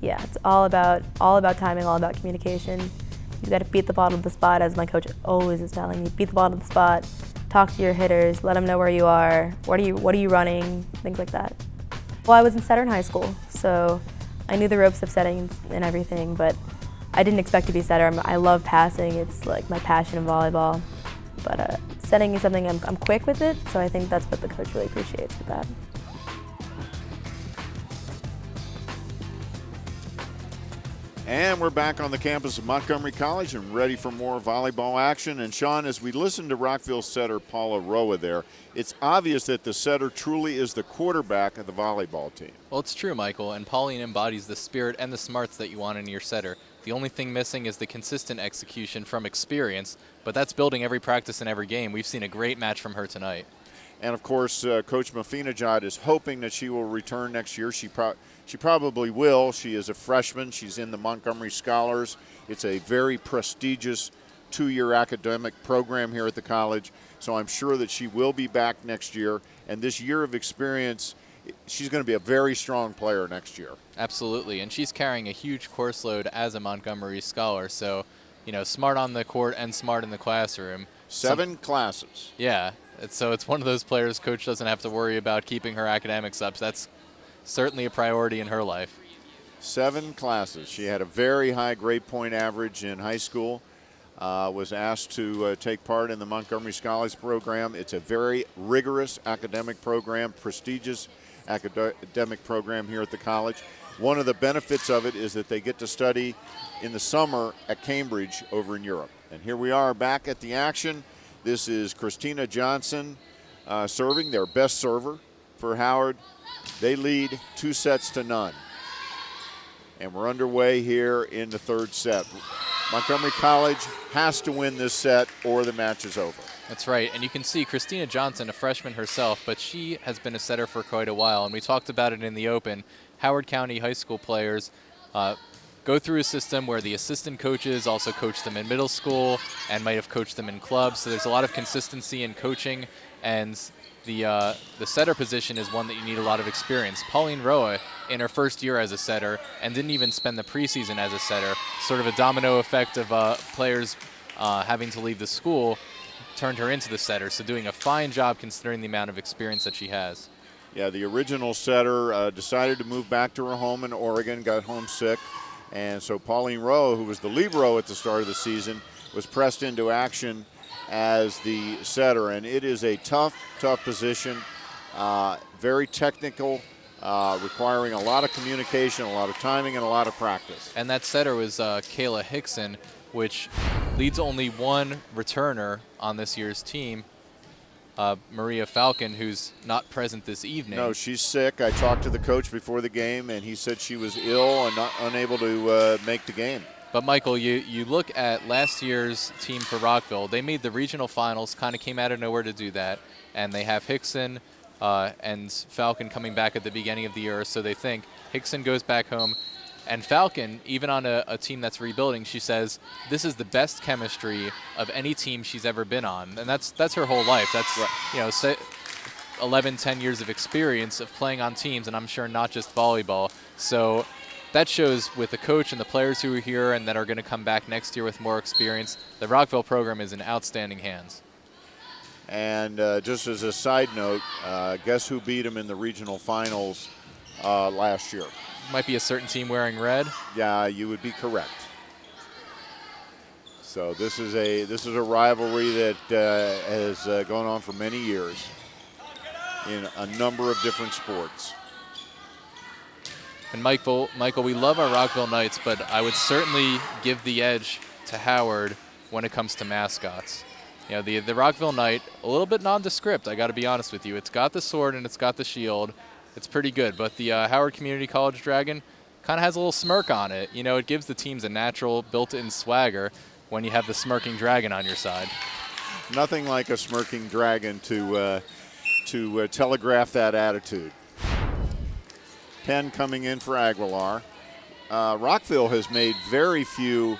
Yeah, it's all about timing, all about communication. You got to beat the ball to the spot, as my coach always is telling me. Beat the ball to the spot. Talk to your hitters. Let them know where you are. What are you running? Things like that. Well, I was in setter in high school, so I knew the ropes of setting and everything, but I didn't expect to be setter. I love passing. It's like my passion in volleyball. But setting is something I'm quick with it, so I think that's what the coach really appreciates with that. And we're back on the campus of Montgomery College and ready for more volleyball action. And Sean, as we listen to Rockville setter Paula Roa there, it's obvious that the setter truly is the quarterback of the volleyball team. Well, it's true, Michael, and Pauline embodies the spirit and the smarts that you want in your setter. The only thing missing is the consistent execution from experience, but that's building every practice and every game. We've seen a great match from her tonight. And, of course, Coach Mafinajad is hoping that she will return next year. She probably will. She is a freshman. She's in the Montgomery Scholars. It's a very prestigious two-year academic program here at the college. So I'm sure that she will be back next year. And this year of experience, she's going to be a very strong player next year. Absolutely. And she's carrying a huge course load as a Montgomery Scholar. So, you know, smart on the court and smart in the classroom. 7 classes. Yeah. So it's one of those players coach doesn't have to worry about keeping her academics up. So that's certainly a priority in her life. 7 classes. She had a very high grade point average in high school. Was asked to take part in the Montgomery Scholars program. It's a very rigorous academic program, prestigious academic program here at the college. One of the benefits of it is that they get to study in the summer at Cambridge over in Europe. And here we are back at the action. This is Christina Johnson serving, their best server for Howard. They lead 2-0. And we're underway here in the third set. Montgomery College has to win this set or the match is over. That's right. And you can see Christina Johnson, a freshman herself, but she has been a setter for quite a while. And we talked about it in the open. Howard County high school players go through a system where the assistant coaches also coach them in middle school and might have coached them in clubs. So there's a lot of consistency in coaching, and the setter position is one that you need a lot of experience. Pauline Roa, in her first year as a setter, and didn't even spend the preseason as a setter, sort of a domino effect of players having to leave the school, turned her into the setter. So doing a fine job considering the amount of experience that she has. Yeah, the original setter decided to move back to her home in Oregon, got homesick. And so Pauline Rowe, who was the libero at the start of the season, was pressed into action as the setter. And it is a tough position, very technical, requiring a lot of communication, a lot of timing, and a lot of practice. And that setter was Kayla Hickson, which leads only one returner on this year's team, Maria Falcon, who's not present this evening. No, she's sick. I talked to the coach before the game, and he said she was ill and unable to make the game. But, Michael, you look at last year's team for Rockville. They made the regional finals, kind of came out of nowhere to do that, and they have Hickson and Falcon coming back at the beginning of the year, so they think Hickson goes back home. And Falcon, even on a team that's rebuilding, she says this is the best chemistry of any team she's ever been on. And that's her whole life. That's, right. 11, 10 years of experience of playing on teams, and I'm sure not just volleyball. So that shows with the coach and the players who are here and that are going to come back next year with more experience, the Rockville program is in outstanding hands. And just as a side note, guess who beat them in the regional finals last year? Might be a certain team wearing red. Yeah, you would be correct. So this is a rivalry that has gone on for many years in a number of different sports. And Michael, we love our Rockville Knights, but I would certainly give the edge to Howard when it comes to mascots. You know, the Rockville Knight, a little bit nondescript, I got to be honest with you. It's got the sword and it's got the shield. It's pretty good, but the Howard Community College Dragon kind of has a little smirk on it. You know, it gives the teams a natural built-in swagger when you have the smirking dragon on your side. Nothing like a smirking dragon to telegraph that attitude. Penn coming in for Aguilar. Rockville has made very few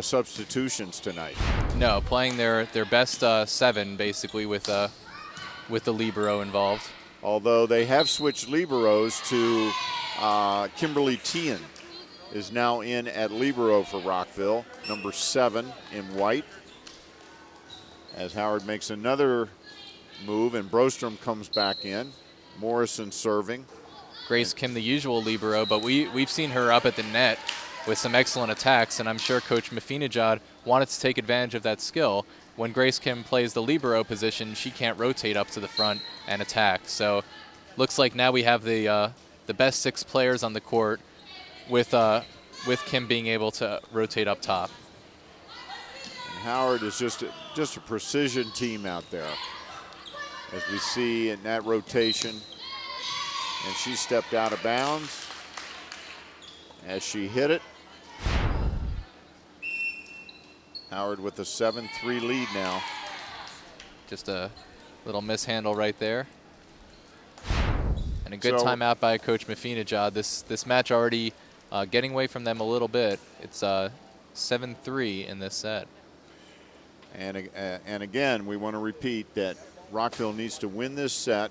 substitutions tonight. No, playing their best 7 basically with the libero involved. Although they have switched liberos to Kimberly Tian is now in at libero for Rockville, number 7 in white. As Howard makes another move and Brostrom comes back in. Morrison serving. Grace Kim, the usual libero, but we've seen her up at the net with some excellent attacks, and I'm sure Coach Mafinajad wanted to take advantage of that skill. When Grace Kim plays the libero position, she can't rotate up to the front and attack. So looks like now we have the best 6 players on the court with Kim being able to rotate up top. And Howard is just a precision team out there, as we see in that rotation. And she stepped out of bounds as she hit it. Howard with a 7-3 lead now. Just a little mishandle right there. And a good timeout by Coach Mafinajad. This match already getting away from them a little bit. It's 7-3 in this set. And again, we want to repeat that Rockville needs to win this set.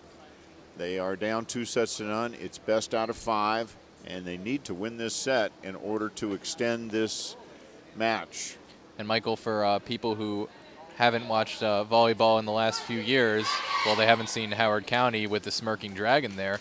They are down 2-0. It's best out of 5, and they need to win this set in order to extend this match. And Michael, for people who haven't watched volleyball in the last few years, well, they haven't seen Howard County with the Smirking Dragon there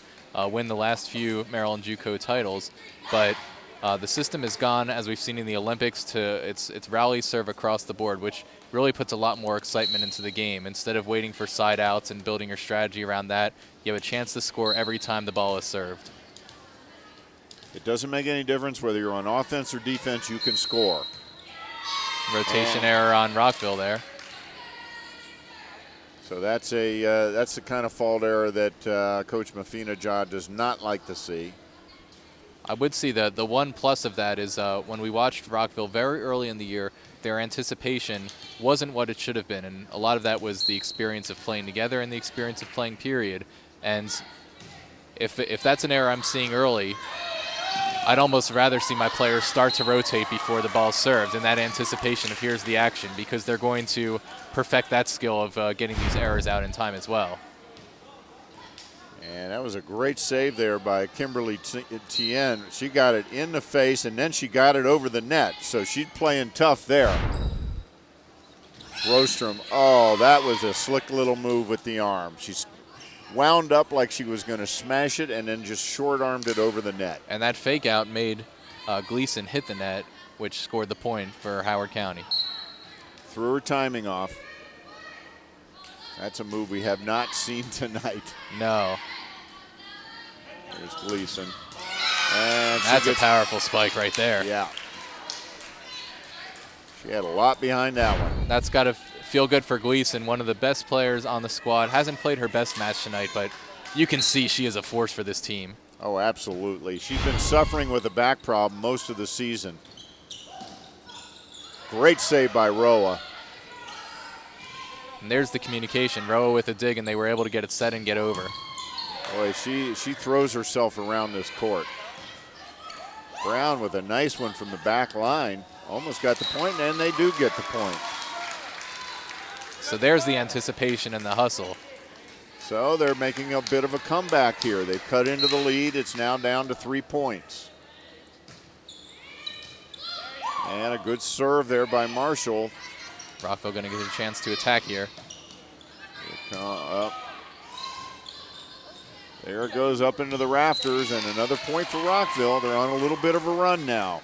win the last few Maryland JUCO titles. But the system has gone, as we've seen in the Olympics, to its rally serve across the board, which really puts a lot more excitement into the game. Instead of waiting for side outs and building your strategy around that, you have a chance to score every time the ball is served. It doesn't make any difference whether you're on offense or defense, you can score. Rotation error on Rockville there. So that's the kind of fault error that Coach Mafinajad does not like to see. I would see that the one plus of that is when we watched Rockville very early in the year, their anticipation wasn't what it should have been, and a lot of that was the experience of playing together and the experience of playing period. And if that's an error I'm seeing early, I'd almost rather see my players start to rotate before the ball's served in that anticipation of here's the action, because they're going to perfect that skill of getting these errors out in time as well. And that was a great save there by Kimberly Tien. She got it in the face, and then she got it over the net. So she's playing tough there. Brostrom, oh, that was a slick little move with the arm. She's wound up like she was going to smash it and then just short-armed it over the net. And that fake out made Gleason hit the net, which scored the point for Howard County. Threw her timing off. That's a move we have not seen tonight. No. There's Gleason. And that's a powerful spike right there. Yeah. She had a lot behind that one. That's got to feel good for Gleason, one of the best players on the squad. Hasn't played her best match tonight, but you can see she is a force for this team. Oh, absolutely. She's been suffering with a back problem most of the season. Great save by Roa. And there's the communication. Roa with a dig, and they were able to get it set and get over. Boy, she throws herself around this court. Brown with a nice one from the back line. Almost got the point, and they do get the point. So there's the anticipation and the hustle. So they're making a bit of a comeback here. They've cut into the lead. It's now down to 3 points. And a good serve there by Marshall. Rockville going to get a chance to attack here. Up. There it goes up into the rafters, and another point for Rockville. They're on a little bit of a run now.